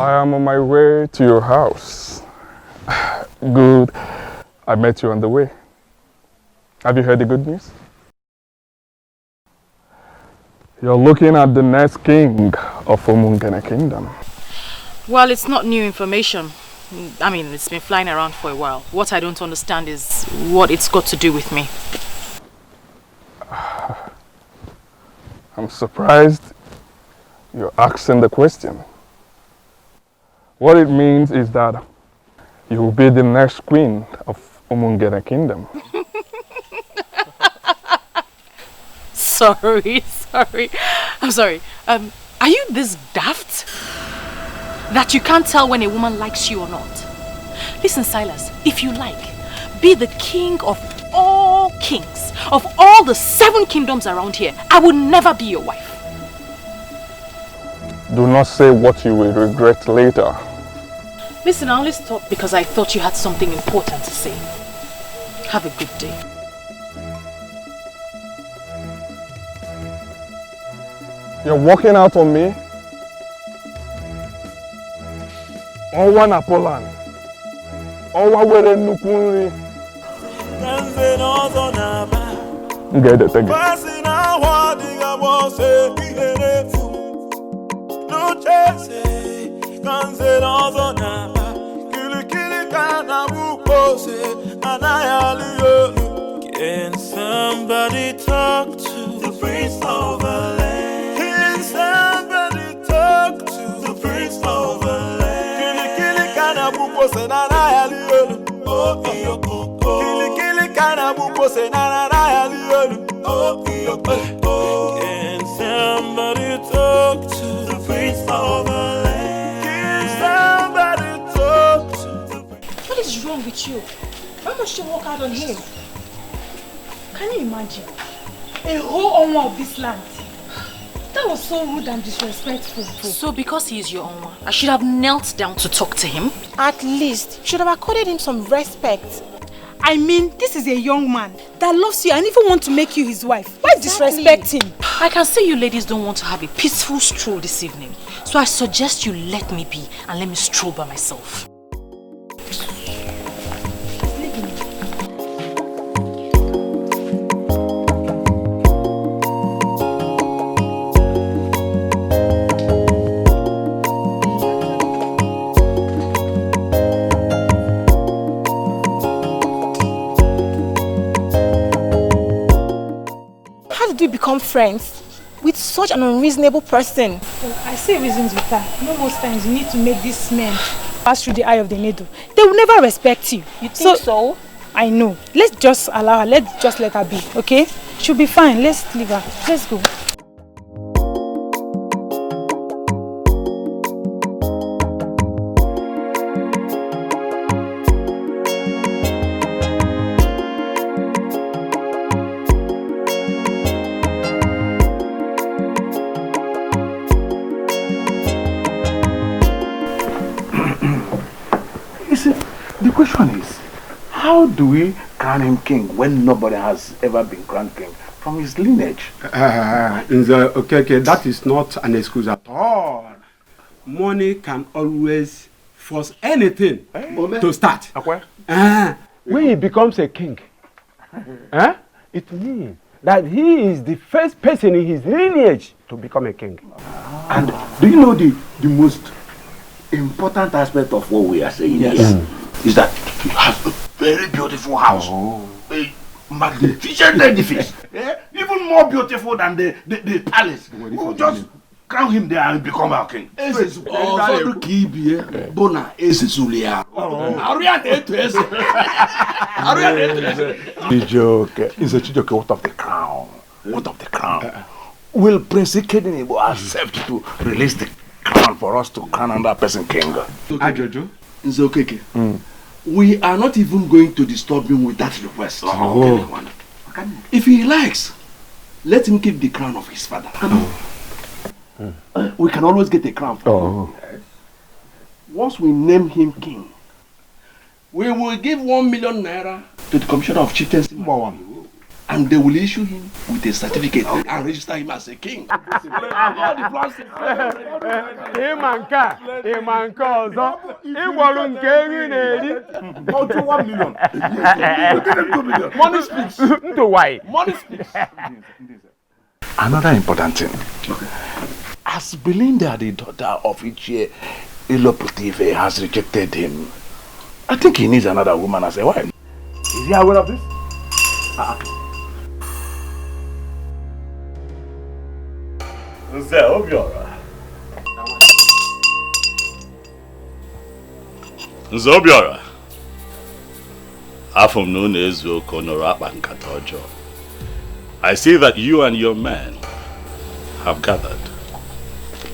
I am on my way to your house. Good. I met you on the way. Have you heard the good news? You're looking at the next king of Umungene Kingdom. Well, it's not new information. I mean, it's been flying around for a while. What I don't understand is what it's got to do with me. I'm surprised you're asking the question. What it means is that you will be the next queen of Umungene Kingdom. Sorry. I'm sorry. Are you this daft? That you can't tell when a woman likes you or not? Listen, Silas, if you like, be the king of all kings, of all the 7 kingdoms around here. I will never be your wife. Do not say what you will regret later. Listen, I only stopped because I thought you had something important to say. Have a good day. You're walking out on me? Ọnwa na Poland. Ọnwa were nnukwu nri. Ngedete gị. Can somebody talk to the prince of the land? Can somebody talk to the prince of the land? Kili kana buko senana yaliyo. Oh iyo kili kana buko senana yaliyo. Oh iyo Can somebody talk to the prince of the land? Can somebody talk to the prince? What is wrong with you? Why must you walk out on him? Can you imagine? A whole owner of this land. That was so rude and disrespectful. So because he is your owner, I should have knelt down to talk to him? At least, you should have accorded him some respect. I mean, this is a young man that loves you and even wants to make you his wife. Why disrespect him? I can see you ladies don't want to have a peaceful stroll this evening. So I suggest you let me be and let me stroll by myself. Become friends with such an unreasonable person. Well, I see reasons with that. No, most times you need to make these men pass through the eye of the needle. They will never respect you. You think so? I know. Let's just allow her. Let's just let her be, okay? She'll be fine. Let's leave her. Let's go. The question is, how do we crown him king when nobody has ever been crowned king from his lineage? Okay, that is not an excuse at all. Money can always force anything to start. When he becomes a king, it means that he is the first person in his lineage to become a king. And do you know the most important aspect of what we are saying here? Is that he has a very beautiful house, a magnificent edifice, even more beautiful than the palace. We'll just crown him there and become our king. Chijoke, what of the crown? What of the crown? Will Prince Ikedinebo accept to release the crown for us to crown another person king? Ajojo? Nzokeke. We are not even going to disturb him with that request. If he likes, let him keep the crown of his father. We can always get a crown for him. Once we name him king, we will give 1 million naira to the commissioner of chieftaincy. and they will issue him with a certificate and register him as a king. Him and car, also. He won't get in About 1 million. Money speaks. Why? Money speaks. Another important thing. Okay. As Belinda, the daughter of Ichie Eloputive, has rejected him, I think he needs another woman as a wife. Is he aware of this? Nzobiora, afọ m na ezu oko nọrọ akpa nkata ọjọọ. I see that you and your men have gathered.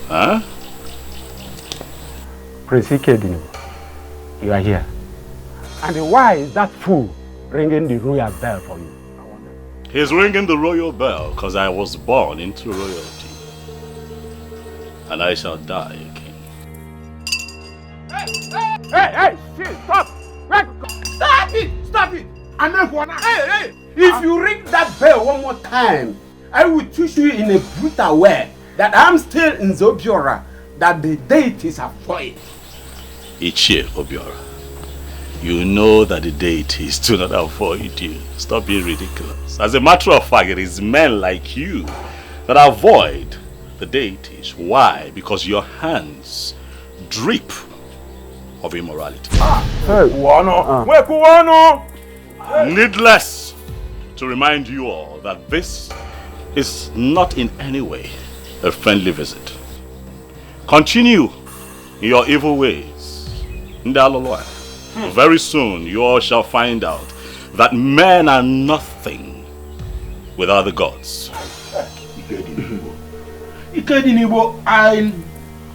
Huh? Prince Ikedin, you are here. And why is that fool ringing the royal bell for you? He's ringing the royal bell because I was born into royalty. And I shall die a king. Hey, stop! Stop it! Stop it! Hey! If you ring that bell one more time, I will teach you in a brutal way that I'm still in Zobiora, that the deities are void. Ichie Obiora, you know that the deities do not avoid you. Stop being ridiculous. As a matter of fact, it is men like you that avoid the deities. Why? Because your hands drip of immorality. Needless to remind you all that this is not in any way a friendly visit. Continue in your evil ways. Very soon you all shall find out that men are nothing without the gods. Ikedinibo, I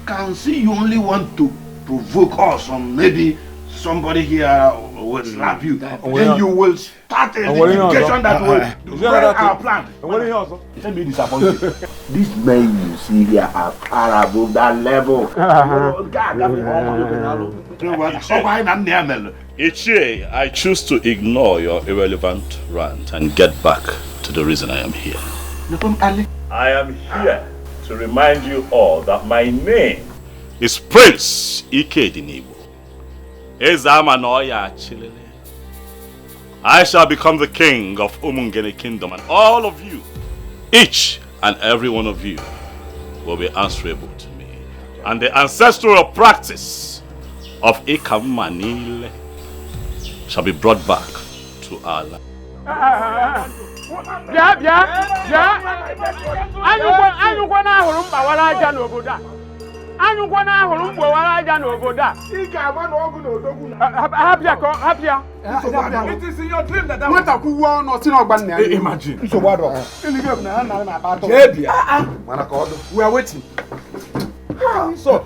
can see you only want to provoke us, or maybe somebody here will slap you. Then you will start a litigation that will break our plan. Let me disappoint you. These men you see here are far above that level. Ichie, I choose to ignore your irrelevant rant and get back to the reason I am here. I am here to remind you all that my name is Prince Ikedinibo. I shall become the king of Umungene Kingdom, and all of you, each and every one of you, will be answerable to me. And the ancestral practice of Ikamanile shall be brought back to our land. It is in your dream that imagine. We are waiting. So,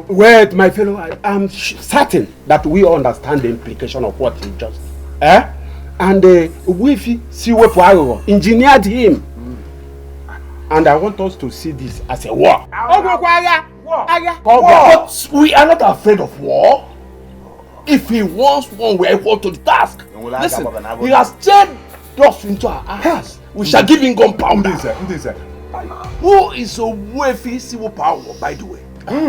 wait, my fellow, I'm certain that we understand the implication of what he just and Wifi Siwepo engineered him. And I want us to see this as a war. But we are not afraid of war. If he wants one, we are equal to the task. Listen, he has turned us into our hands. We shall give him gunpowder. Who is a Wifi Siwepo, by the way? Let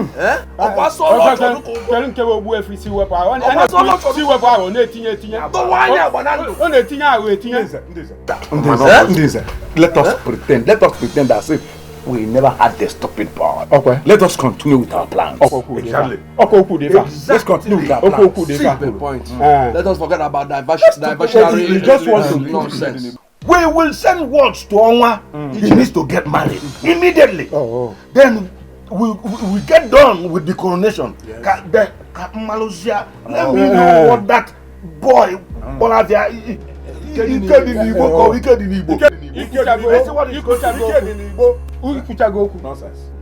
us pretend as if we never had the stupid power. Okay. Let us continue with our plans. Exactly. Let's continue with our plans. See the point. Let us forget about diversionary just want to nonsense. We will send words to Onwa. He needs to get married immediately. Then we get done with the coronation. Let me know what that boy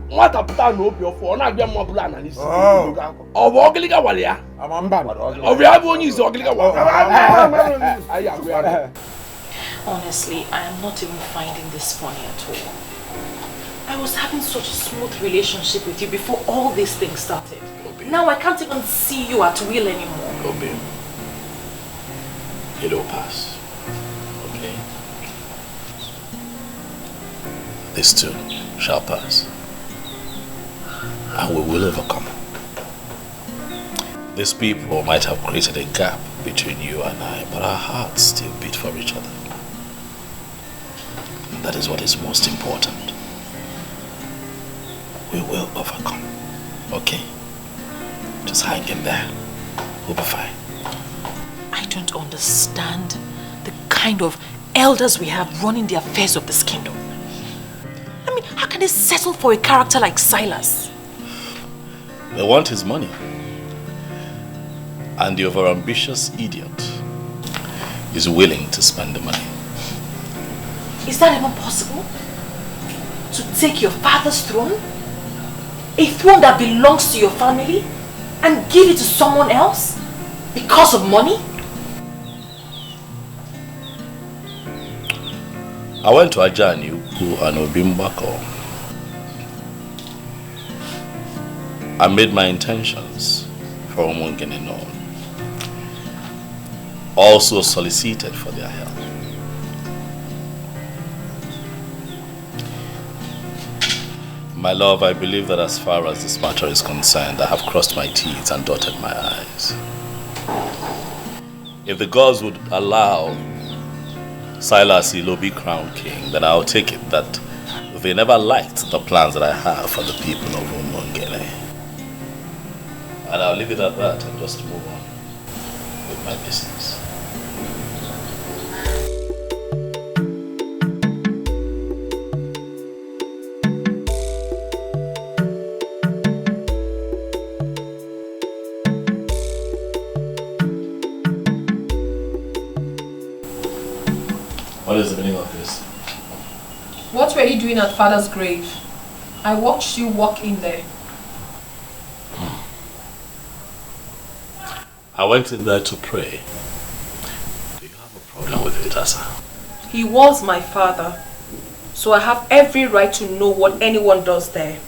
What a plan of your phone, I get more plan and it's of Ogliga Walia. Of Yabon is Ogliga. Honestly, I am not even finding this funny at all. I was having such a smooth relationship with you before all these things started. Now I can't even see you at will anymore. It will pass. Okay? This too shall pass. And we will overcome. These people might have created a gap between you and I, but our hearts still beat for each other. And that is what is most important. We will overcome. Okay? Just hang in there. We'll be fine. I don't understand the kind of elders we have running the affairs of this kingdom. I mean, how can they settle for a character like Silas? They want his money. And the overambitious idiot is willing to spend the money. Is that even possible? To take your father's throne? A throne that belongs to your family? And give it to someone else? Because of money? I went to Ajani and Obimbako. I made my intentions for Omongene and all. Also solicited for their help. My love, I believe that as far as this matter is concerned, I have crossed my T's and dotted my I's. If the gods would allow Silas Ilobi crowned king, then I'll take it that they never liked the plans that I have for the people of Umongene. And I'll leave it at that and just move on with my business. What is the meaning of this? What were you doing at Father's grave? I watched you walk in there. I went in there to pray. Do you have a problem with it, Asa? He was my father, so I have every right to know what anyone does there.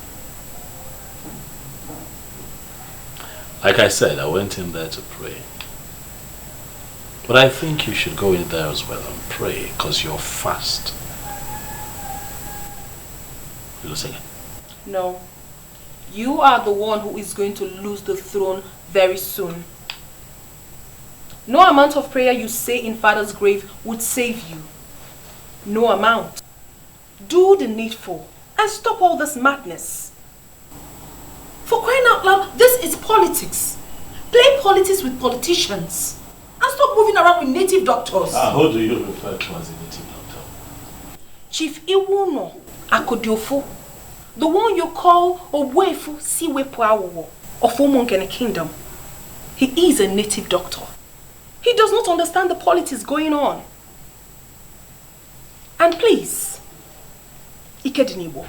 Like I said, I went in there to pray. But I think you should go in there as well and pray, because you're fast. You listening? No. You are the one who is going to lose the throne very soon. No amount of prayer you say in Father's grave would save you. No amount. Do the needful and stop all this madness. For crying out loud, this is politics. Play politics with politicians. And stop moving around with native doctors. Who do you refer to as a native doctor? Chief Iwuno Akodiofo. The one you call Obwefu Siwepuawo of Umongene Kingdom. He is a native doctor. He does not understand the politics going on. And please, Ikedinibo,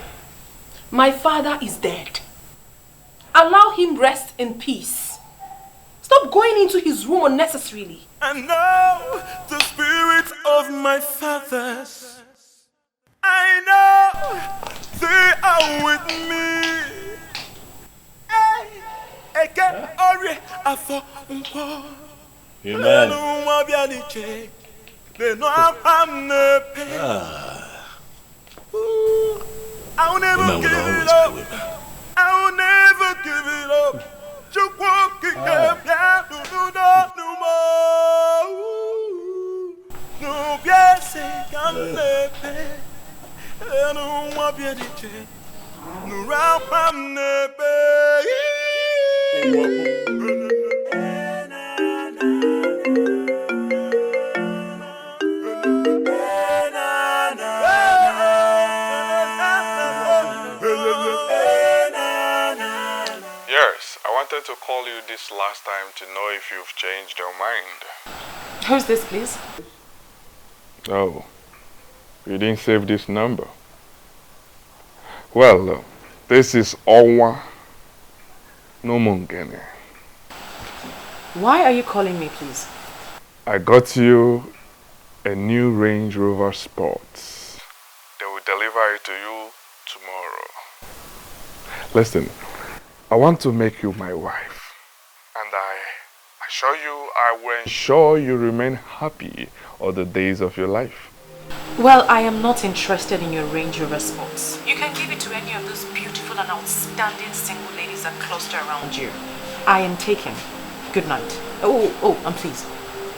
my father is dead. Allow him rest in peace. Stop going into his room unnecessarily. And now the spirit of my fathers, I know they are with me. Again, Ori, I thought, Amen. I'll never give it up. I'll never give it up. Just walking up, no more. No, yes, I can't let it. I don't want to be a no round from the Yes, I wanted to call you this last time to know if you've changed your mind. Who's this, please? Oh, you didn't save this number. Well, this is Owa Nomongene. Why are you calling me, please? I got you a new Range Rover Sports. They will deliver it to you tomorrow. Listen, I want to make you my wife. And I assure you I will ensure you remain happy all the days of your life. Well, I am not interested in your Range Rover sports. You can give it to any of those beautiful and outstanding single ladies that cluster around you. I am taken. Good night. Oh, and please,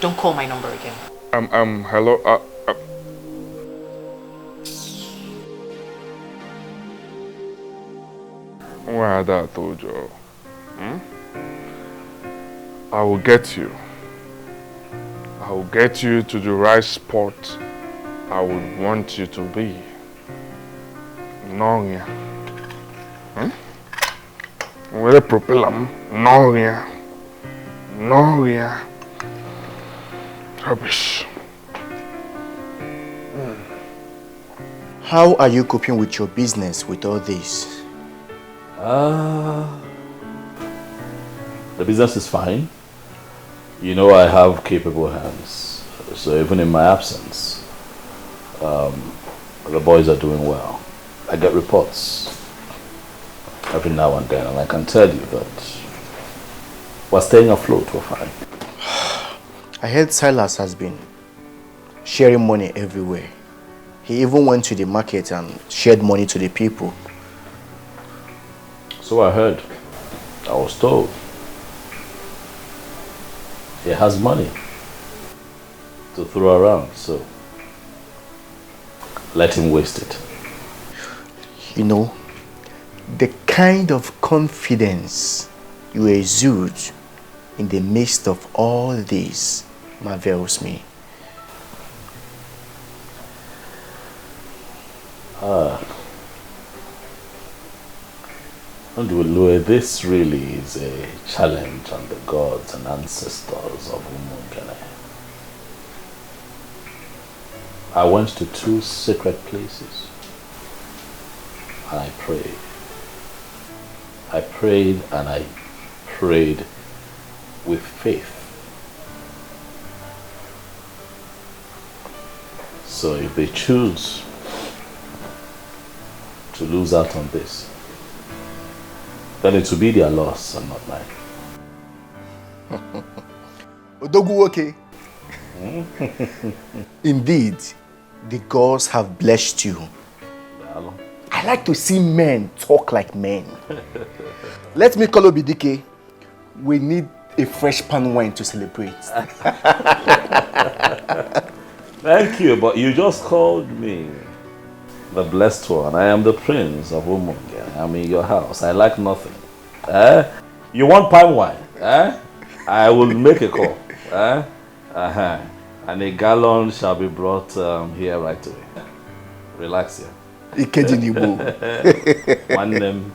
don't call my number again. Hello, Where that Tojo? I will get you. I will get you to the right spot I would want you to be. Noria. Where the propeller? Noria. Rubbish. How are you coping with your business with all this? The business is fine. You know I have capable hands. So even in my absence, the boys are doing well. I get reports every now and then, and I can tell you that we're staying afloat, we're fine. I heard Silas has been sharing money everywhere. He even went to the market and shared money to the people. So I heard. I was told. He has money to throw around, so let him waste it. You know, the kind of confidence you exude in the midst of all this marvels me. This really is a challenge on the gods and ancestors of Umungene. I went to 2 sacred places and I prayed. I prayed and I prayed with faith. So if they choose to lose out on this, then it will be their loss and not mine. Odogu okay. Indeed, the gods have blessed you. I like to see men talk like men. Let me call Obidike. We need a fresh pan wine to celebrate. Thank you, but you just called me the blessed one. I am the prince of Umunge. I'm in your house. I like nothing. You want palm wine? I will make a call. And a gallon shall be brought here right away. Relax here. One name.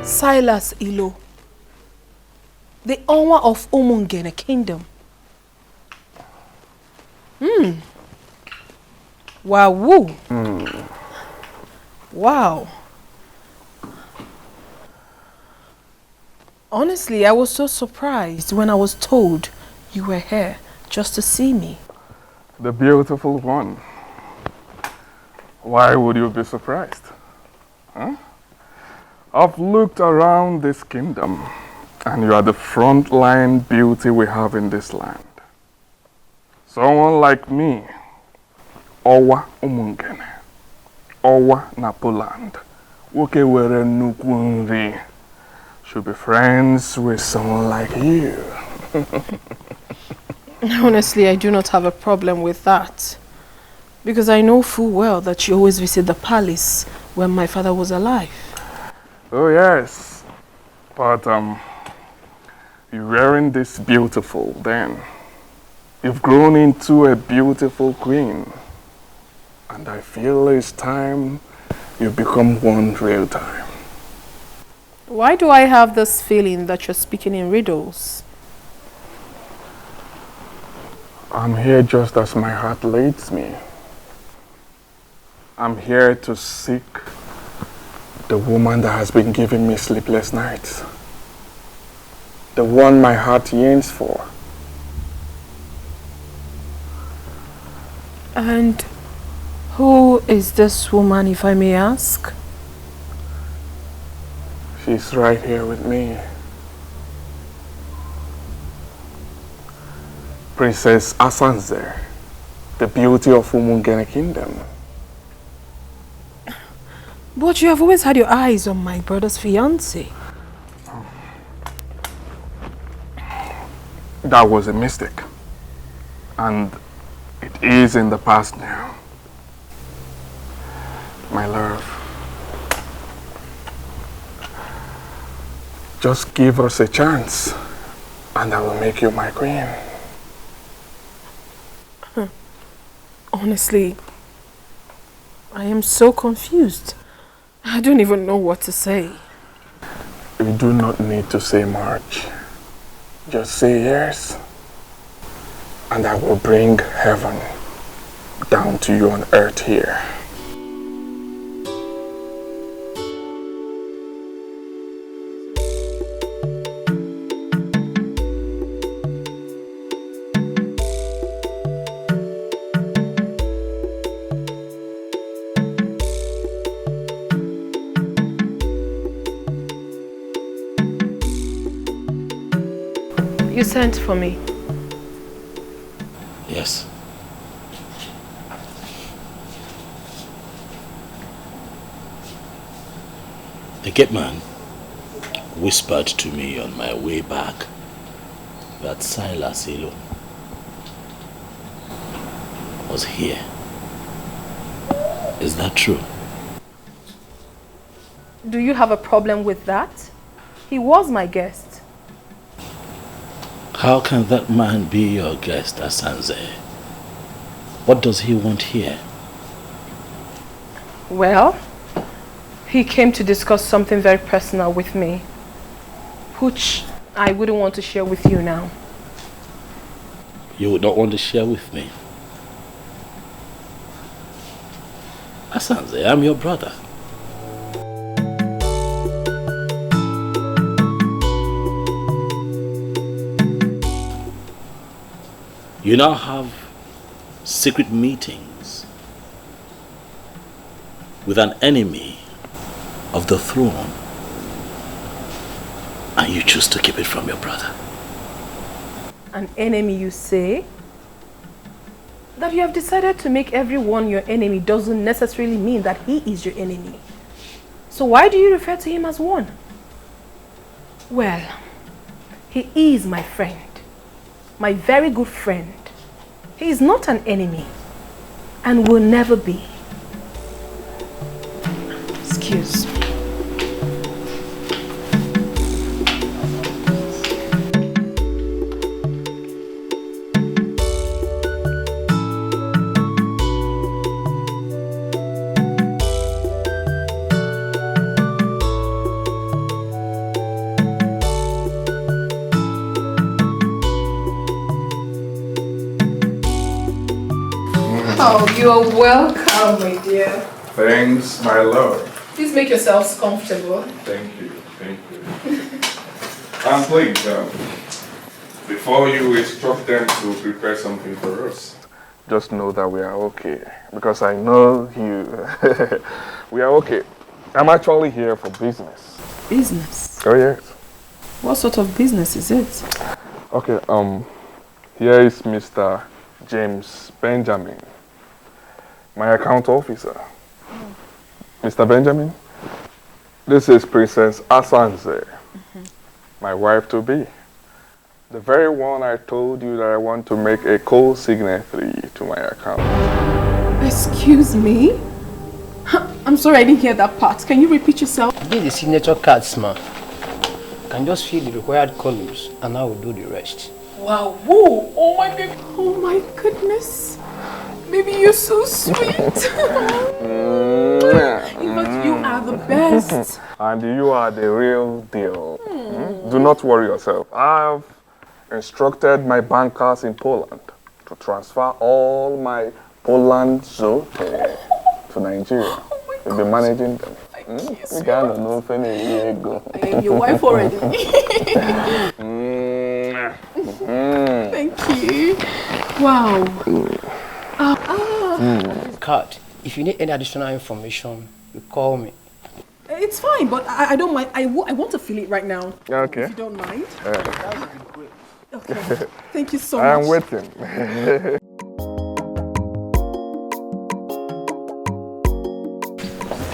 Silas Ilo, the owner of Umungene Kingdom. Wow. Wow. Honestly, I was so surprised when I was told you were here just to see me. The beautiful one. Why would you be surprised? I've looked around this kingdom, and you are the frontline beauty we have in this land. Someone like me, Owa Umungene, Owa Napoland, Woke were Nukunri, should be friends with someone like you. Honestly, I do not have a problem with that. Because I know full well that you always visit the palace when my father was alive. Oh yes, but you weren't this beautiful then. You've grown into a beautiful queen. And I feel it's time you become one real time. Why do I have this feeling that you're speaking in riddles? I'm here just as my heart leads me. I'm here to seek the woman that has been giving me sleepless nights. The one my heart yearns for. And who is this woman, if I may ask? She's right here with me. Princess Asanze, the beauty of Umungene Kingdom. But you have always had your eyes on my brother's fiancé. That was a mistake. And it is in the past now. My love, just give us a chance and I will make you my queen. Honestly, I am so confused. I don't even know what to say. You do not need to say much. Just say yes. And I will bring heaven down to you on earth here. You sent for me. Yes. The gate man whispered to me on my way back that Silas alone was here. Is that true? Do you have a problem with that? He was my guest. How can that man be your guest, Asanze? What does he want here? Well, he came to discuss something very personal with me, which I wouldn't want to share with you now. You would not want to share with me? Asanze, I'm your brother. You now have secret meetings with an enemy of the throne, and you choose to keep it from your brother. An enemy, you say? That you have decided to make everyone your enemy doesn't necessarily mean that he is your enemy. So why do you refer to him as one? Well, he is my friend. My very good friend. He is not an enemy and will never be. Excuse me. Oh, you're welcome, my dear. Thanks, my lord. Please make yourselves comfortable. Thank you, thank you. And please, before you instruct them to prepare something for us, just know that we are okay. Because I know you, we are okay. I'm actually here for business. Business? Oh, yes. What sort of business is it? Okay, here is Mr. James Benjamin, my account officer. Mr. Benjamin, this is Princess Asanze, my wife-to-be. The very one I told you that I want to make a co-signatory to my account. Excuse me? I'm sorry, I didn't hear that part. Can you repeat yourself? This is the signature cards, ma. Can just fill the required columns and I will do the rest. Wow, whoa, oh my baby, oh my goodness. Baby, you're so sweet. In fact, you are the best. And you are the real deal. Do not worry yourself. I've instructed my bankers in Poland to transfer all my Poland zote to Nigeria. We'll be managing them. We can't know if any go. I am your wife already. Thank you. Wow. Card. If you need any additional information, you call me. It's fine, but I don't mind. I want to feel it right now. Okay. If you don't mind. That would be great. Okay. Thank you so I much. am waiting.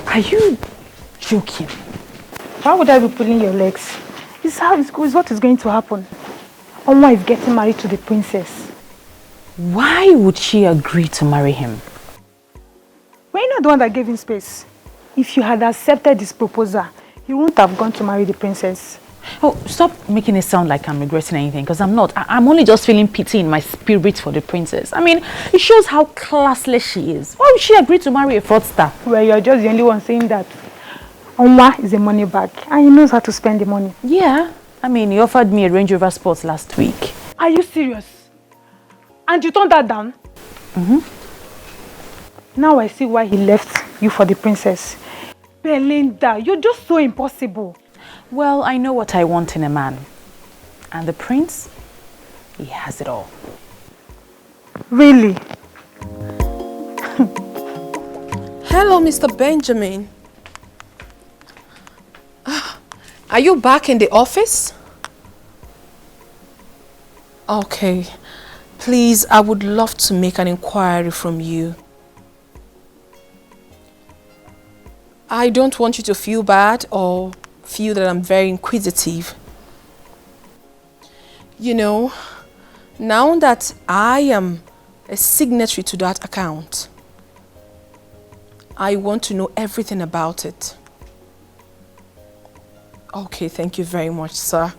Are you joking? Why would I be pulling your legs? It's what is going to happen. Onwa is getting married to the princess. Why would she agree to marry him? Were you not the one that gave him space? If you had accepted this proposal, you wouldn't have gone to marry the princess. Oh, stop making it sound like I'm regretting anything, because I'm not. I'm only just feeling pity in my spirit for the princess. I mean, it shows how classless she is. Why would she agree to marry a fraudster? Well, you're just the only one saying that. Onwa is a money bag, and he knows how to spend the money. Yeah. I mean, he offered me a Range Rover Sports last week. Are you serious? And you turned that down? Now I see why he left you for the princess. Belinda, you're just so impossible. Well, I know what I want in a man. And the prince, he has it all. Really? Hello, Mr. Benjamin. Are you back in the office? Okay. Please, I would love to make an inquiry from you. I don't want you to feel bad or feel that I'm very inquisitive. You know, now that I am a signatory to that account, I want to know everything about it. Okay, thank you very much, sir.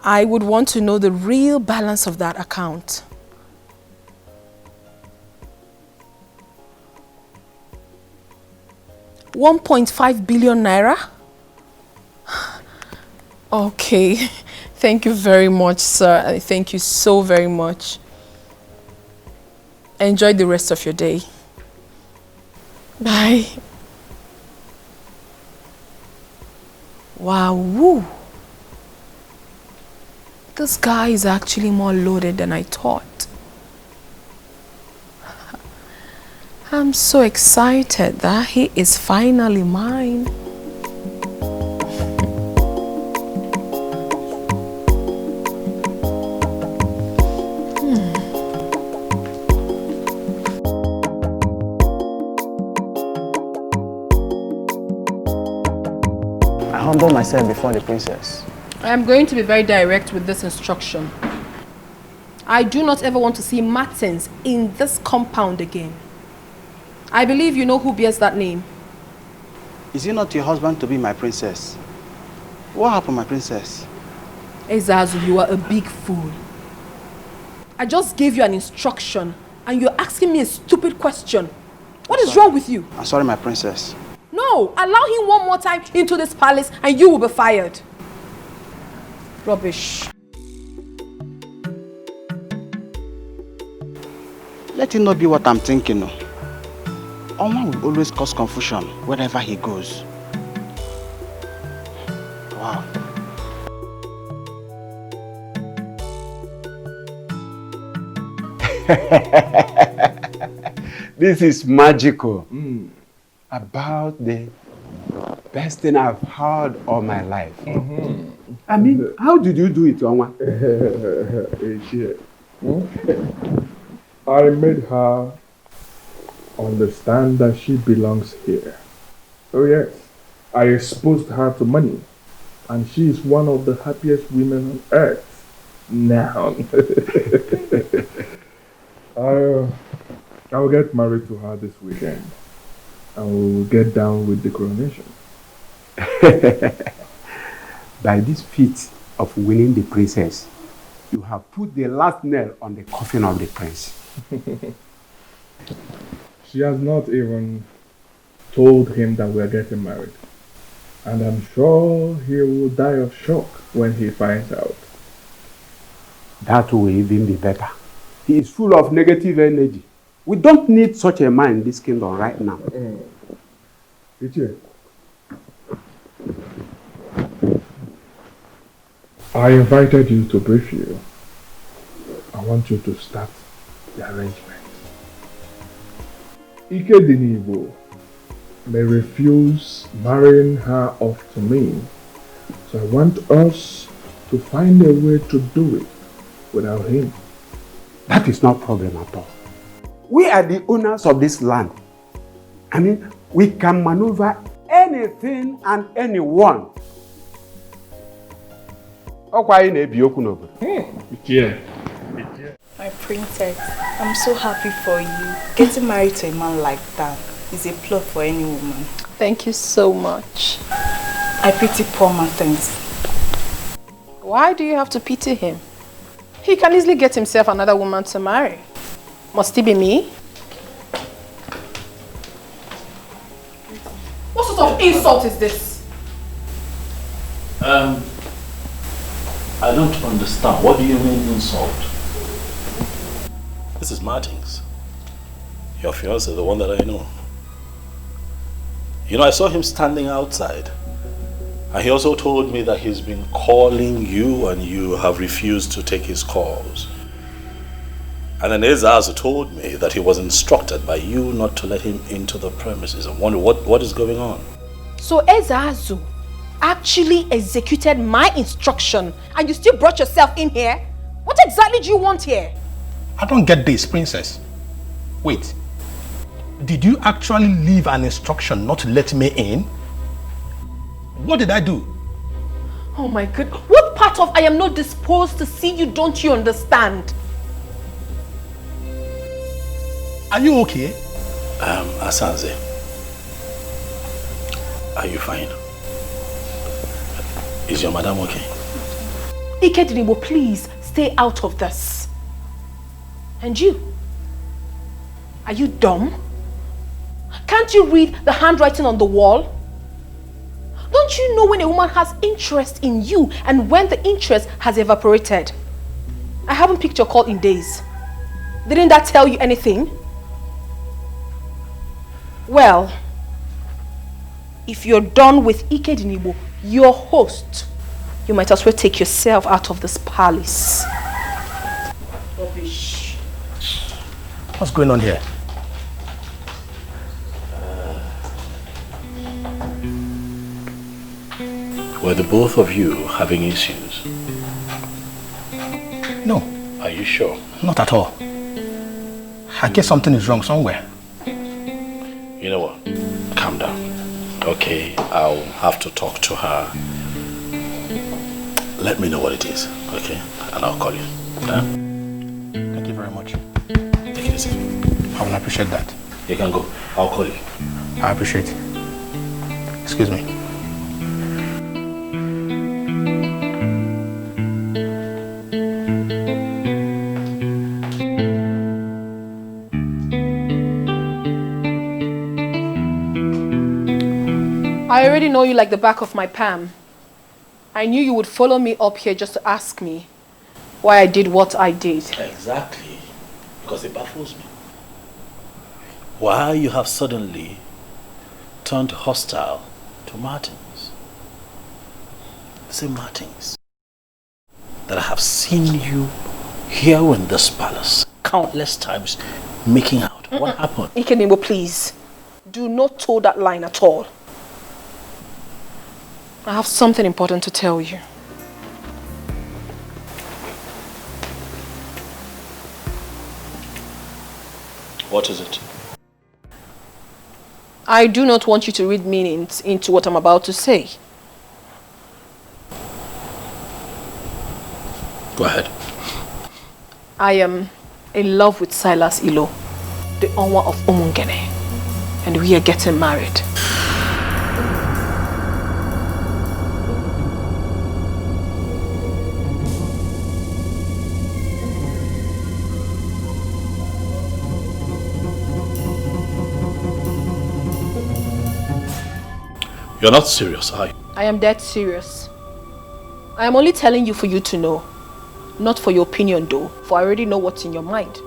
I would want to know the real balance of that account. £1.5 billion naira? Okay, thank you very much, sir. Thank you so very much. Enjoy the rest of your day. Bye. Wow, woo. This guy is actually more loaded than I thought. I'm so excited that he is finally mine. I humble myself before the princess. I am going to be very direct with this instruction. I do not ever want to see Martins in this compound again. I believe you know who bears that name. Is it not your husband to be my princess? What happened, my princess? Ezazu, you are a big fool. I just gave you an instruction and you're asking me a stupid question. What is wrong with you? I'm sorry, my princess. No, allow him one more time into this palace and you will be fired. Rubbish. Let it not be what I'm thinking. No. Onwa will always cause confusion wherever he goes. Wow. This is magical. About the best thing I've heard all my life. I mean, how did you do it, Onwa? I made her understand that she belongs here. Oh yes, I exposed her to money, and she is one of the happiest women on earth now. I'll get married to her this weekend, and we'll get down with the coronation. By this feat of winning the princess, you have put the last nail on the coffin of the prince. She has not even told him that we are getting married. And I'm sure he will die of shock when he finds out. That will even be better. He is full of negative energy. We don't need such a man in this kingdom right now. Etiko, I invited you to brief you. I want you to start the arrangement. Ikedinibo may refuse marrying her off to me. So I want us to find a way to do it without him. That is not a problem at all. We are the owners of this land. I mean, we can maneuver anything and anyone. My princess, I'm so happy for you. Getting married to a man like that is a plot for any woman. Thank you so much. I pity poor Martins. Why do you have to pity him? He can easily get himself another woman to marry. Must it be me? What sort of insult is this? I don't understand. What do you mean insult? This is Martins. Your fiancé, the one that I know. You know, I saw him standing outside. And he also told me that he's been calling you and you have refused to take his calls. And then Ezazu told me that he was instructed by you not to let him into the premises. I wonder what is going on. So Ezazu actually executed my instruction and you still brought yourself in here? What exactly do you want here? I don't get this, princess. Wait. Did you actually leave an instruction not to let me in? What did I do? Oh my God. What part of I am not disposed to see you don't you understand? Are you okay? Asanze. Are you fine? Is your madam okay? Ikedinibo, please stay out of this. And you? Are you dumb? Can't you read the handwriting on the wall? Don't you know when a woman has interest in you and when the interest has evaporated? I haven't picked your call in days. Didn't that tell you anything? Well, if you're done with Ikedinibo, your host, you might as well take yourself out of this palace. Rubbish. What's going on here? Were the both of you having issues? No. Are you sure? Not at all. I guess something is wrong somewhere. You know what? Calm down. Okay, I'll have to talk to her. Let me know what it is, okay? And I'll call you. Yeah? Thank you very much. Take it easy. I will appreciate that. You can go. I'll call you. I appreciate it. Excuse me. I already know you like the back of my palm. I knew you would follow me up here just to ask me why I did what I did. Exactly. Because it baffles me. Why you have suddenly turned hostile to Martins. The same Martins that I have seen you here in this palace countless times making out. What happened? Ikedinibo, please. Do not toe that line at all. I have something important to tell you. What is it? I do not want you to read meanings into what I'm about to say. Go ahead. I am in love with Silas Ilo, the owner of Umungene, and we are getting married. You're not serious, are you? I am dead serious. I am only telling you for you to know. Not for your opinion though, for I already know what's in your mind.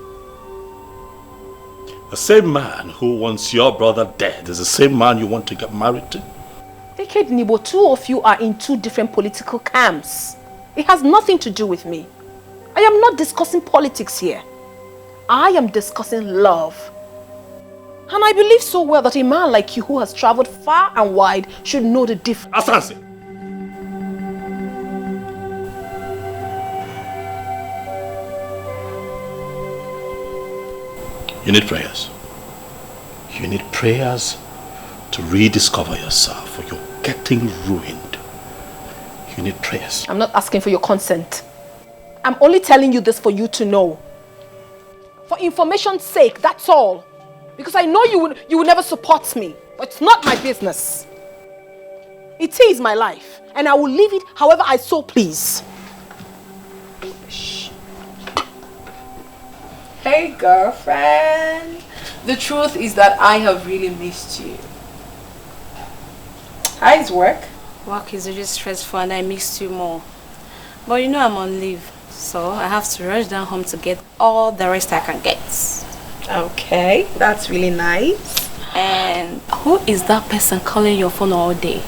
The same man who wants your brother dead is the same man you want to get married to? Ikedinibo, two of you are in two different political camps. It has nothing to do with me. I am not discussing politics here. I am discussing love. And I believe so well that a man like you who has traveled far and wide should know the difference. Asansi! You need prayers. You need prayers to rediscover yourself, or you're getting ruined. You need prayers. I'm not asking for your consent. I'm only telling you this for you to know. For information's sake, that's all. Because I know you will never support me. But it's not my business. It is my life. And I will live it however I so please. Shh. Hey girlfriend. The truth is that I have really missed you. How's work? Work is really stressful and I missed you more. But you know I'm on leave. So I have to rush down home to get all the rest I can get. Okay, that's really nice. And who is that person calling your phone all day?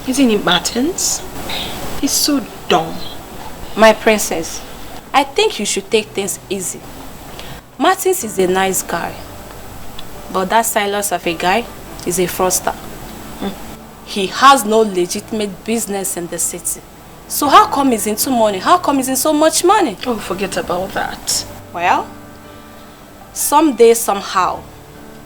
Isn't it Martins? He's so dumb. My princess, I think you should take things easy. Martins is a nice guy. But that Silas of a guy is a fraudster. He has no legitimate business in the city. So how come he's into money? How come he's in so much money? Oh, forget about that. Well, someday, somehow,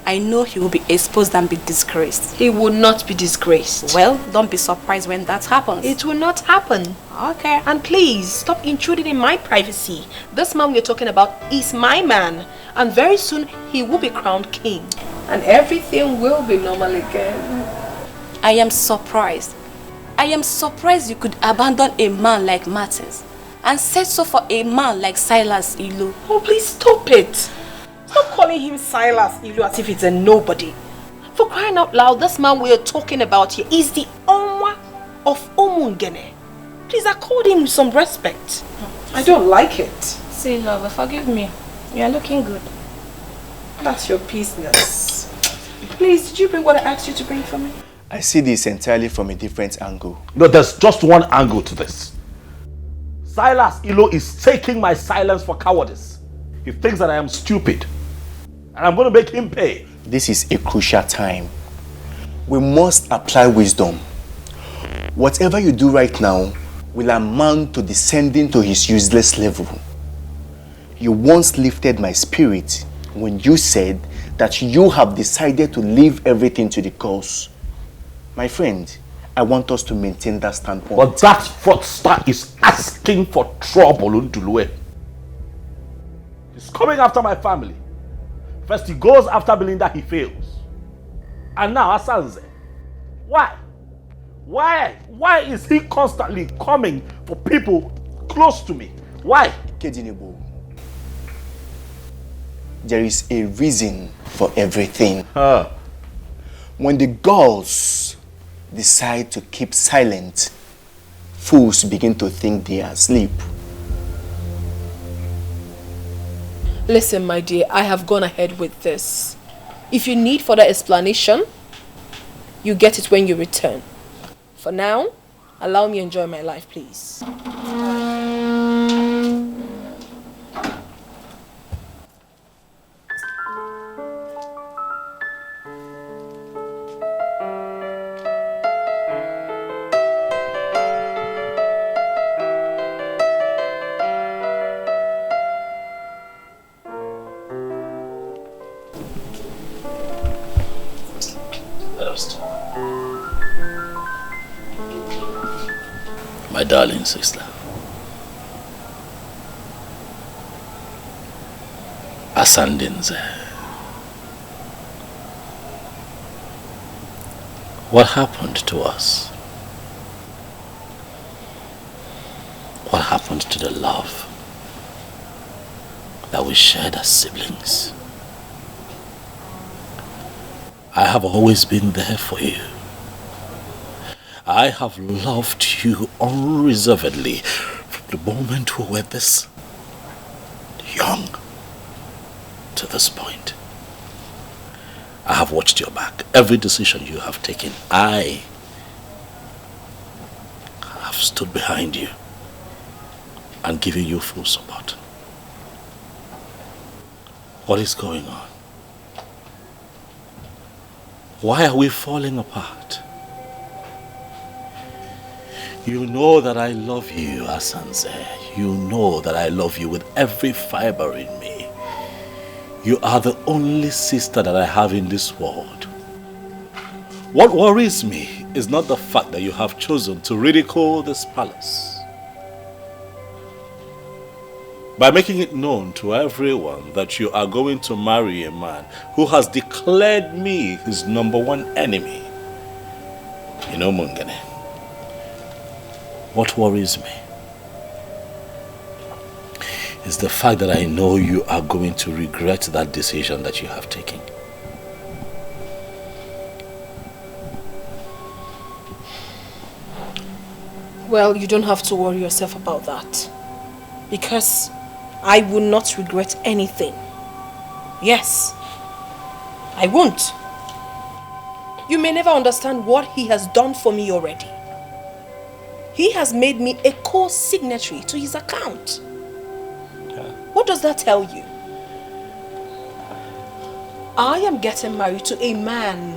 I know he will be exposed and be disgraced. He will not be disgraced. Well, don't be surprised when that happens. It will not happen. Okay. And please, stop intruding in my privacy. This man we're talking about is my man. And very soon, he will be crowned king. And everything will be normal again. I am surprised. I am surprised you could abandon a man like Martins and settle for a man like Silas Ilu. Oh, please stop it. Stop calling him Silas Ilu as if it's a nobody. For crying out loud, this man we are talking about here is the Onwa of Omungene. Please accord him some respect. I don't like it. Say, lover, forgive me. You are looking good. That's your business. Please, did you bring what I asked you to bring for me? I see this entirely from a different angle. No, there's just one angle to this. Silas Ilo is taking my silence for cowardice. He thinks that I am stupid. And I'm going to make him pay. This is a crucial time. We must apply wisdom. Whatever you do right now will amount to descending to his useless level. You once lifted my spirit when you said that you have decided to leave everything to the cause. My friend, I want us to maintain that standpoint. But that fraudster is asking for trouble, Undulue. He's coming after my family. First he goes after Belinda, he fails. And now Asanze. Why? Why is he constantly coming for people close to me? Why? Kedinebo, there is a reason for everything. When the girls decide to keep silent, fools begin to think they are asleep. Listen, my dear, I have gone ahead with this. If you need further explanation, you get it when you return. For now, allow me to enjoy my life, please. My darling sister. Asandinze. What happened to us? What happened to the love that we shared as siblings? I have always been there for you. I have loved you unreservedly from the moment we were this young to this point. I have watched your back. Every decision you have taken, I have stood behind you and given you full support. What is going on? Why are we falling apart? You know that I love you, Asanze. You know that I love you with every fiber in me. You are the only sister that I have in this world. What worries me is not the fact that you have chosen to ridicule this palace. By making it known to everyone that you are going to marry a man who has declared me his #1 enemy. You know, Mungane, what worries me is the fact that I know you are going to regret that decision that you have taken. Well, you don't have to worry yourself about that. Because I will not regret anything. Yes, I won't. You may never understand what he has done for me already. He has made me a co-signatory to his account. What does that tell you? I am getting married to a man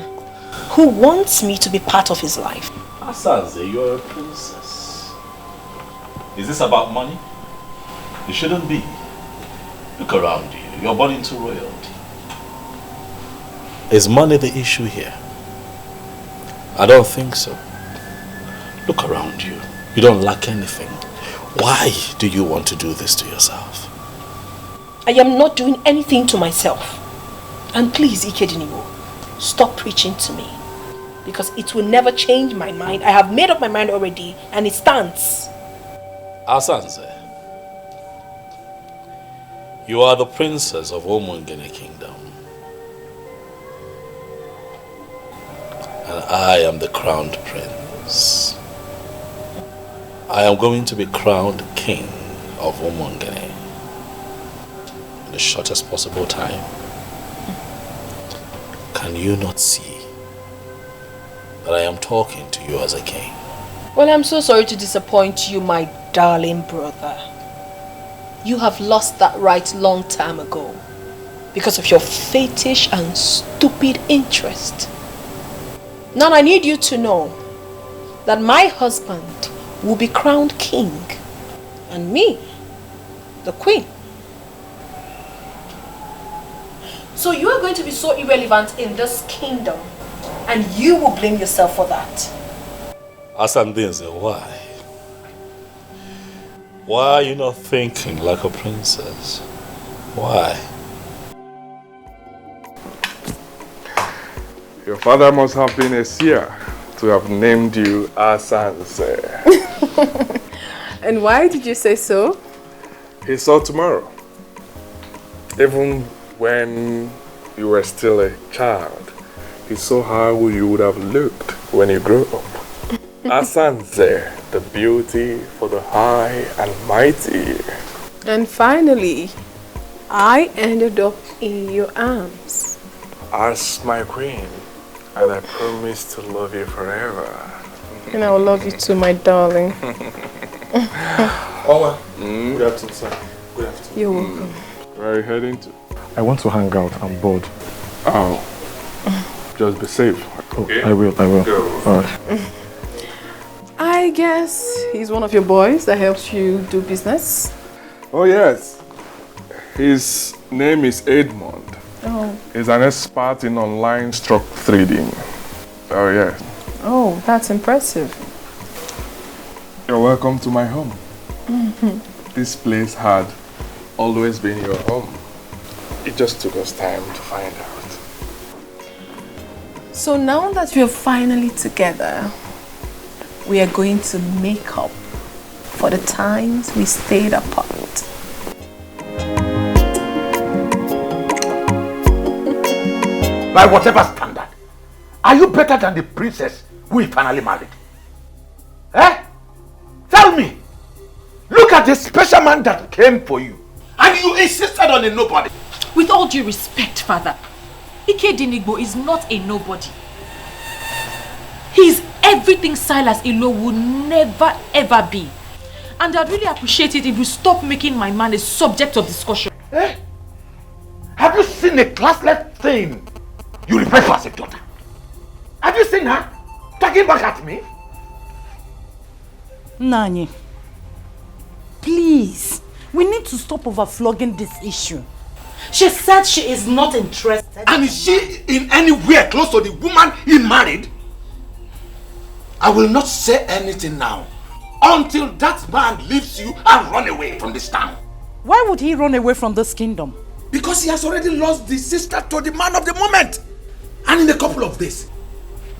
who wants me to be part of his life. Asanze, you're a princess. Is this about money? It shouldn't be. Look around you. You're born into royalty. Is money the issue here? I don't think so. Look around you. You don't lack anything. Why do you want to do this to yourself? I am not doing anything to myself. And please, Ikediniwo, stop preaching to me. Because it will never change my mind. I have made up my mind already and it stands. Asanze, you are the princess of Omungene Kingdom. And I am the crowned prince. I am going to be crowned king of Omungene in the shortest possible time. Can you not see that I am talking to you as a king? Well, I'm so sorry to disappoint you, my darling brother. You have lost that right long time ago because of your fetish and stupid interest. Now I need you to know that my husband will be crowned king and me, the queen. So you are going to be so irrelevant in this kingdom and you will blame yourself for that. Asandenze, why? Why are you not thinking like a princess? Why? Your father must have been a seer to have named you Asanze. And why did you say so? He saw tomorrow. Even when you were still a child, he saw how you would have looked when you grew up. Asanze, the beauty for the high and mighty. And finally, I ended up in your arms. As my queen, and I promise to love you forever. And I will love you too, my darling. Oma, good afternoon, sir. Good afternoon. You're welcome. Where are you heading to? I want to hang out. I'm bored. Oh. Just be safe. Okay? I will. Go. All right. I guess he's one of your boys that helps you do business. Oh, yes. His name is Edmond. Oh. He's an expert in online stock trading. Oh, yes. Oh, that's impressive. You're welcome to my home. This place had always been your home. It just took us time to find out. So now that we're finally together, we are going to make up for the times we stayed apart. By whatever standard, are you better than the princess we finally married? Eh? Tell me. Look at the special man that came for you. And you insisted on a nobody. With all due respect, father, Ikedinigbo is not a nobody. He's everything Silas Ilo would never ever be. And I'd really appreciate it if you stop making my man a subject of discussion. Eh? Have you seen a classless thing you refer to as a daughter? Have you seen her talking back at me? Nani, please, we need to stop overflogging this issue. She said she is not interested. And is she in anywhere close to the woman he married? I will not say anything now until that man leaves you and run away from this town. Why would he run away from this kingdom? Because he has already lost the sister to the man of the moment. And in a couple of days,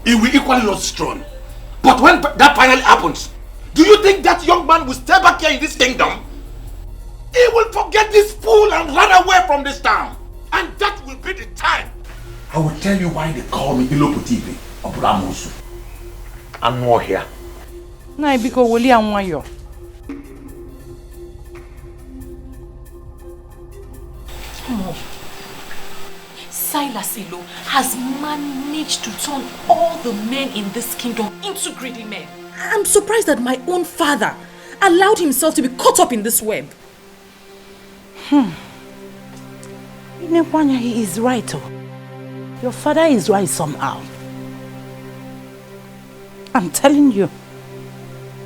he will equally lose his throne. But when that finally happens, do you think that young man will stay back here in this kingdom? He will forget this fool and run away from this town. And that will be the time. I will tell you why they call me Iloputivi or Bramosu. I'm more here. Nah, because Woli Anwayo. Mom, Silas Ilo has managed to turn all the men in this kingdom into greedy men. I'm surprised that my own father allowed himself to be caught up in this web. Inepwanya, he is right. Oh. Your father is right somehow. I'm telling you.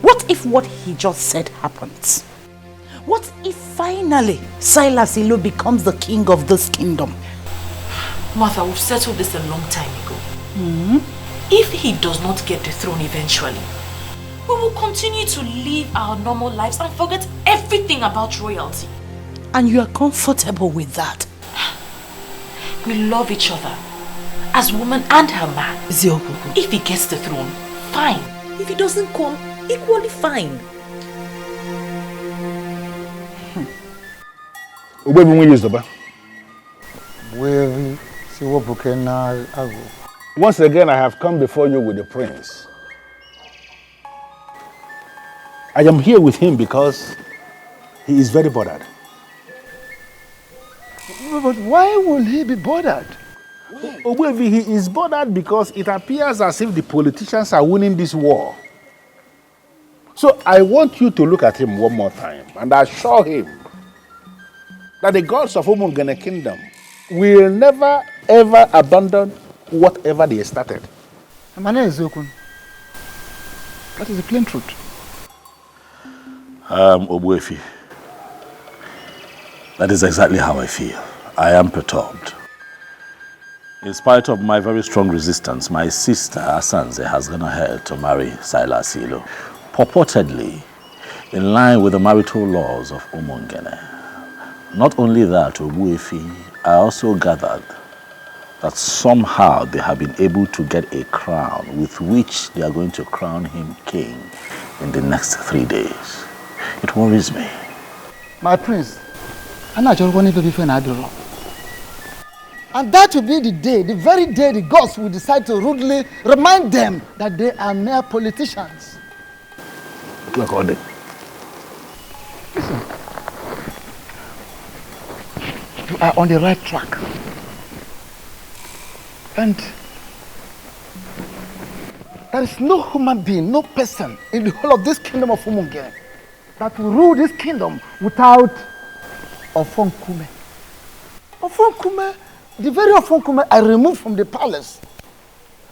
What if what he just said happens? What if finally Silas Ilo becomes the king of this kingdom? Martha, we've settled this a long time ago. If he does not get the throne eventually, we will continue to live our normal lives and forget everything about royalty. And you are comfortable with that? We love each other as woman and her man. If he gets the throne, fine. If he doesn't come, equally fine. Once again, I have come before you with the prince. I am here with him because he is very bothered. But why will he be bothered? Obuevi, he is bothered because it appears as if the politicians are winning this war. So I want you to look at him one more time and assure him that the gods of Umungene Kingdom will never ever abandon whatever they started. My name is Zokun. That is the plain truth. Obuefi, that is exactly how I feel. I am perturbed. In spite of my very strong resistance, my sister Asanze has gone ahead to marry Silas Ilo, purportedly in line with the marital laws of Umungene. Not only that, Obuefi, I also gathered that somehow they have been able to get a crown with which they are going to crown him king in the next 3 days. It worries me. My prince, I'm not just going to be friend Adoro. And that will be the day, the very day the gods will decide to rudely remind them that they are mere politicians. Look, Ode. Listen. You are on the right track. And there is no human being, no person in the whole of this kingdom of Umungene that will rule this kingdom without Ofonkume. Ofonkume, the very Ofonkume I removed from the palace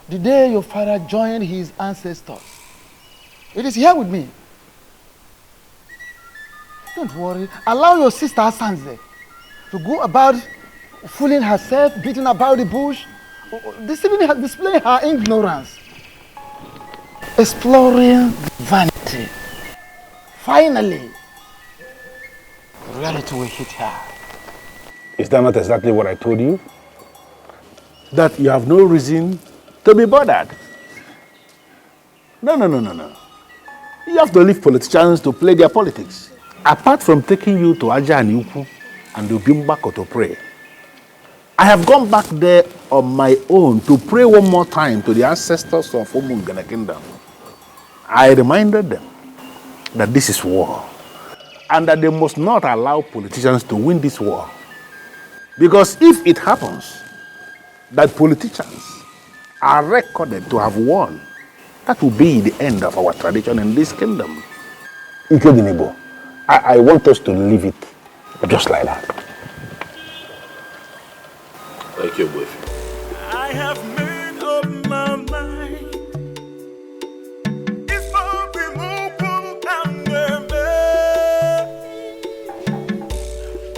the day your father joined his ancestors. It is here with me. Don't worry. Allow your sister Asanze to go about fooling herself, beating about the bush, displaying her ignorance, exploring vanity. Finally, reality will hit her. Is that not exactly what I told you? That you have no reason to be bothered. No. You have to leave politicians to play their politics. Apart from taking you to Aja and Yuku and Ubimbako to pray, I have gone back there on my own to pray one more time to the ancestors of Umungene Kingdom. I reminded them that this is war and that they must not allow politicians to win this war. Because if it happens that politicians are recorded to have won, that will be the end of our tradition in this kingdom. Ikedinibo, I want us to leave it just like that. Like your boyfriend. I have made up my mind. It's for the move and the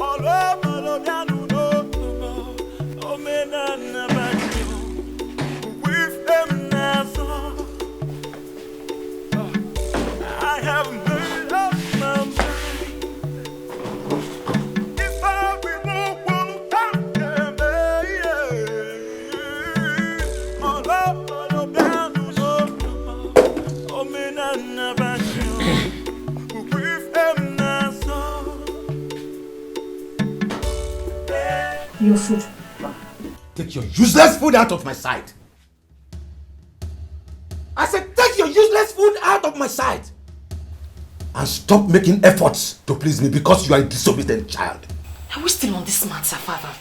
all over the no, oh man, with them now. I have made up my mind. It's for the move and all over the oh man, with them now. Your food. Take your useless food out of my sight. I said, take your useless food out of my sight. And stop making efforts to please me because you are a disobedient child. Are we still on this matter, Father?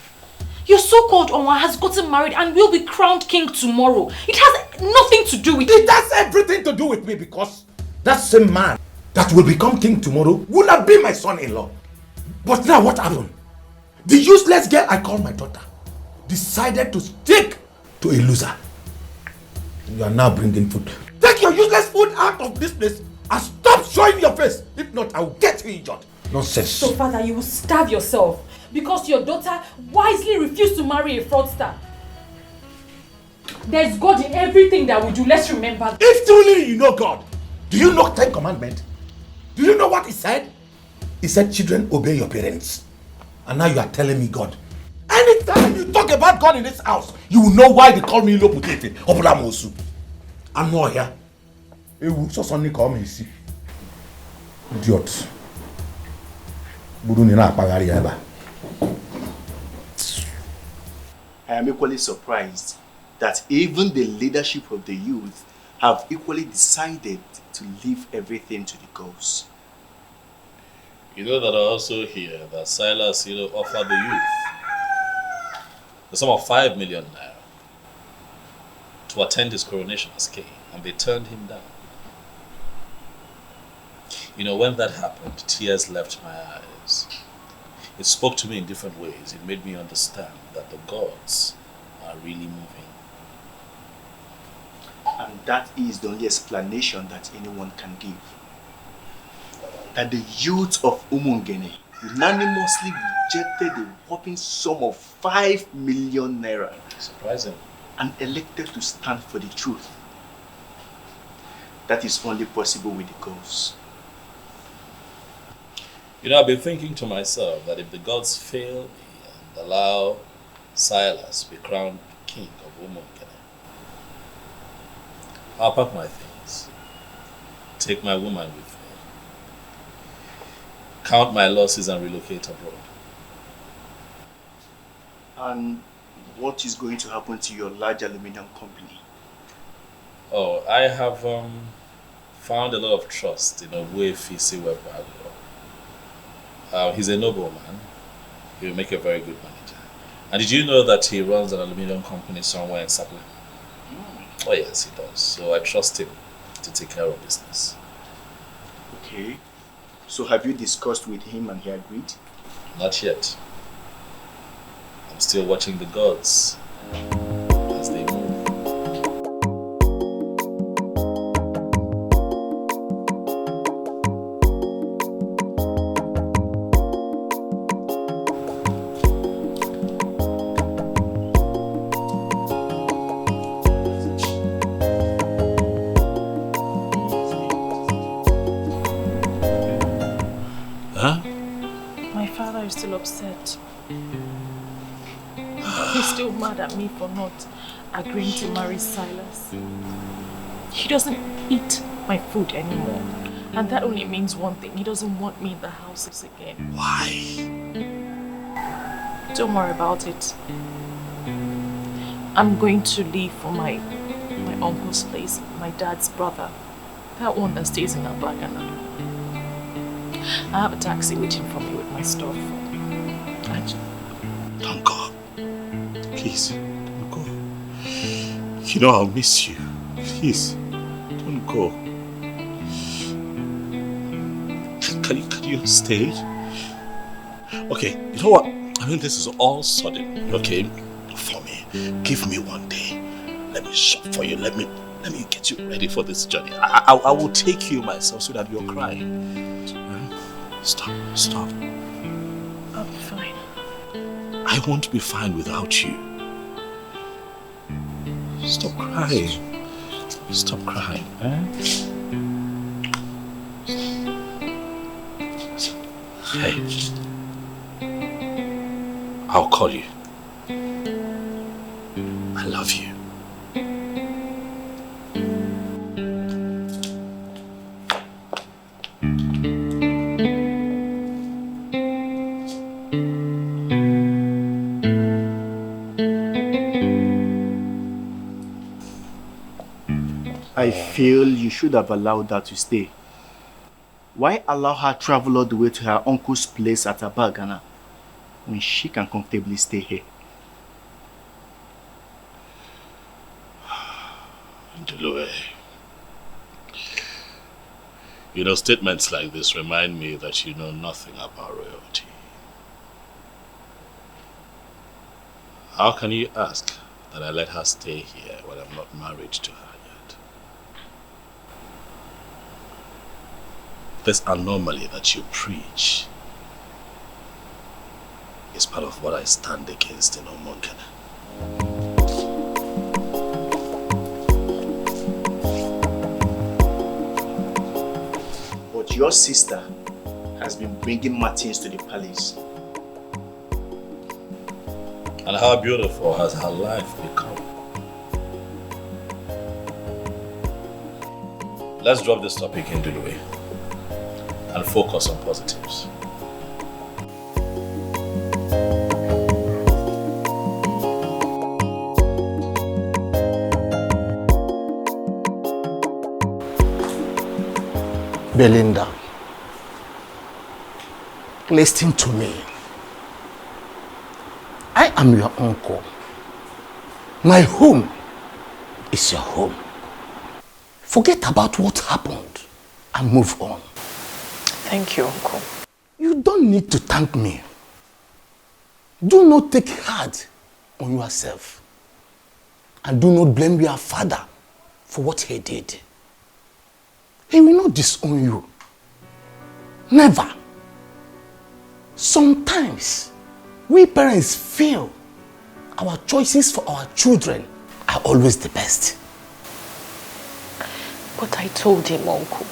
Your so-called Onwa has gotten married and will be crowned king tomorrow. It has nothing to do with It has everything to do with me because that same man that will become king tomorrow will not be my son-in-law. But now what happened? The useless girl I call my daughter decided to stick to a loser. You are now bringing food. Take your useless food out of this place and stop showing your face. If not, I will get you injured. Nonsense. So, Father, you will starve yourself because your daughter wisely refused to marry a fraudster. There's God in everything that we do. Let's remember. If truly you know God, do you know 10 commandments? Do you know what he said? He said, children, obey your parents. And now you are telling me God. Anytime you talk about God in this house, you will know why they call me Loputete or Mosu. I'm not here. It will so suddenly call me, see. Idiot. I am equally surprised that even the leadership of the youth have equally decided to leave everything to the gods. You know that I also hear that Silas, offered the youth the sum of 5 million naira to attend his coronation as king, and they turned him down. When that happened, tears left my eyes. It spoke to me in different ways. It made me understand that the gods are really moving. And that is the only explanation that anyone can give. That the youth of Umungene unanimously rejected the whopping sum of 5 million naira. Surprising. And elected to stand for the truth. That is only possible with the gods. I've been thinking to myself that if the gods fail me and allow Silas be crowned king of Umungene, I'll pack my things, take my woman with me, count my losses and relocate abroad. And what is going to happen to your large aluminium company? Oh, I have found a lot of trust in Fisi Webalo. He's a nobleman. He will make a very good manager. And did you know that he runs an aluminium company somewhere in Sapele? Oh yes, he does. So I trust him to take care of business. Okay. So have you discussed with him and he agreed? Not yet. I'm still watching the gods as they move. Upset. He's still mad at me for not agreeing to marry Silas. He doesn't eat my food anymore. And that only means one thing. He doesn't want me in the houses again. Why? Don't worry about it. I'm going to leave for my uncle's place, my dad's brother. That one that stays in Abagana. I have a taxi waiting for me with my stuff. Don't go. Please, don't go. I'll miss you. Please, don't go. Can you stay? Okay, you know what? This is all sudden, okay? For Give me one day. Let me shop for you. Let me get you ready for this journey. I will take you myself so that you're crying. Stop. I'll be fine. I won't be fine without you. Stop crying. Stop crying. Hey. I'll call you. I love you. I feel you should have allowed her to stay. Why allow her travel all the way to her uncle's place at Abagana when she can comfortably stay here? Delue. You know, statements like this remind me that you know nothing about royalty. How can you ask that I let her stay here when I'm not married to her yet? This anomaly that you preach is part of what I stand against in Omonkana. But your sister has been bringing Martins to the palace. And how beautiful has her life become? Let's drop this topic in Delue and focus on positives. Belinda, listen to me. I am your uncle. My home is your home. Forget about what happened and move on. Thank you, Uncle. You don't need to thank me. Do not take hard on yourself. And do not blame your father for what he did. He will not disown you. Never. Sometimes, we parents feel our choices for our children are always the best. But I told him, Uncle.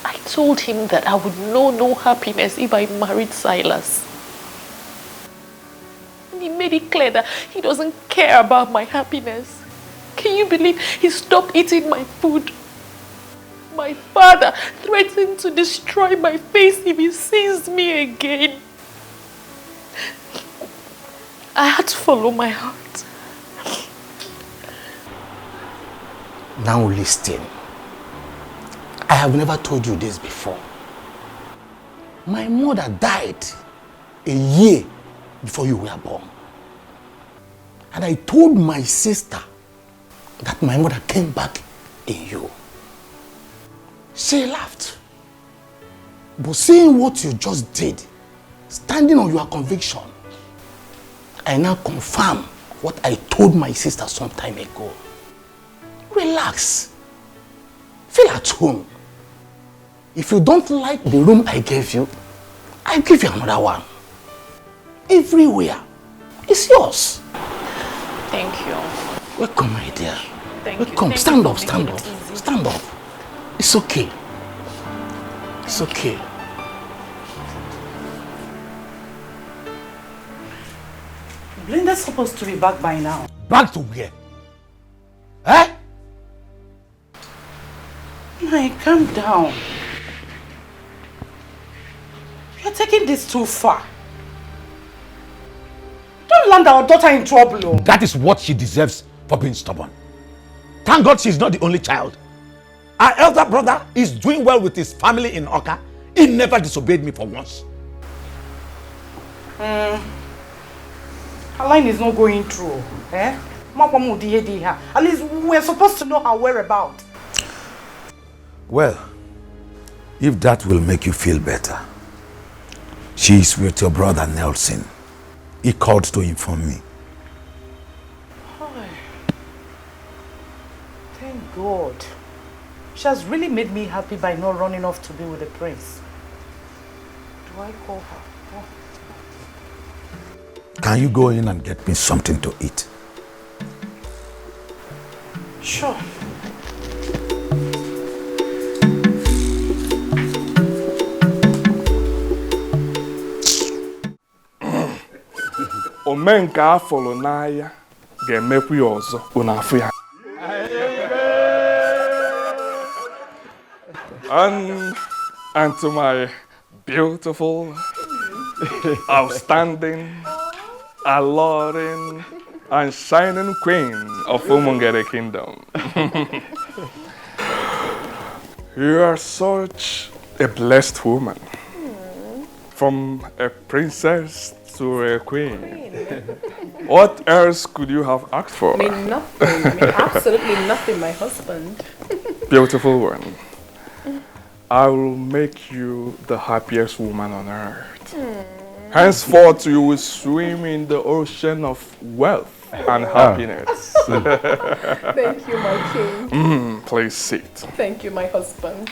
I told him that I would know no happiness if I married Silas. And he made it clear that he doesn't care about my happiness. Can you believe he stopped eating my food? My father threatened to destroy my face if he sees me again. I had to follow my heart. Now listen. I have never told you this before. My mother died a year before you were born. And I told my sister that my mother came back in you. She laughed. But seeing what you just did, standing on your conviction, I now confirm what I told my sister some time ago. Relax. Feel at home. If you don't like the room I gave you, I'll give you another one. Everywhere. It's yours. Thank you. Welcome, my dear. Thank you. Welcome. Stand up, stand up. Stand up. It's okay. It's okay. Blinda's supposed to be back by now. Back to where? Eh? My, calm down. You're taking this too far. Don't land our daughter in trouble. Oh. That is what she deserves for being stubborn. Thank God she's not the only child. Our elder brother is doing well with his family in Oka. He never disobeyed me for once. Her line is not going through. Eh? At least we're supposed to know her whereabouts. Well, if that will make you feel better, she is with your brother Nelson. He called to inform me. God. She has really made me happy by not running off to be with the prince. Do I call her? Oh. Can you go in and get me something to eat? Sure. Omenka afọrọ n'anya ga-emekwu ya ọzọ unu afụ ya. And to my beautiful, outstanding, alluring, and shining queen of Umungere Kingdom. You are such a blessed woman. From a princess to a queen. What else could you have asked for? I mean, nothing. I mean, absolutely nothing, my husband. Beautiful one. I will make you the happiest woman on earth. Henceforth, you will swim in the ocean of wealth and happiness. Thank you, my king. Please sit. Thank you, my husband.